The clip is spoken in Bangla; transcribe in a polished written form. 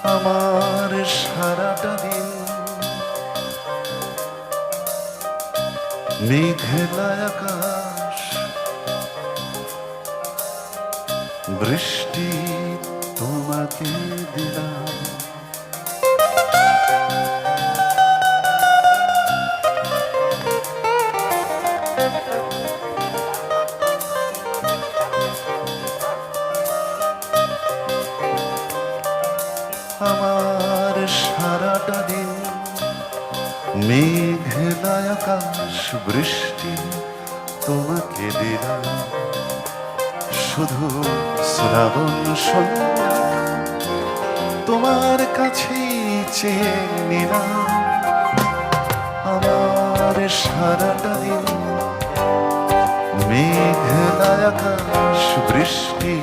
আমার সারাটা দিন মেঘলা আকাশ, বৃষ্টি তোমাকে দিলাম। আমার সারাটা দিন মেঘলা আকাশ, বৃষ্টি তোমাকে দিলাম। শুধু শ্রাবণ সন্ধ্যা তোমার কাছেই চেয়ে নিলাম। আমার সারাটা দিন মেঘলা আকাশ, বৃষ্টি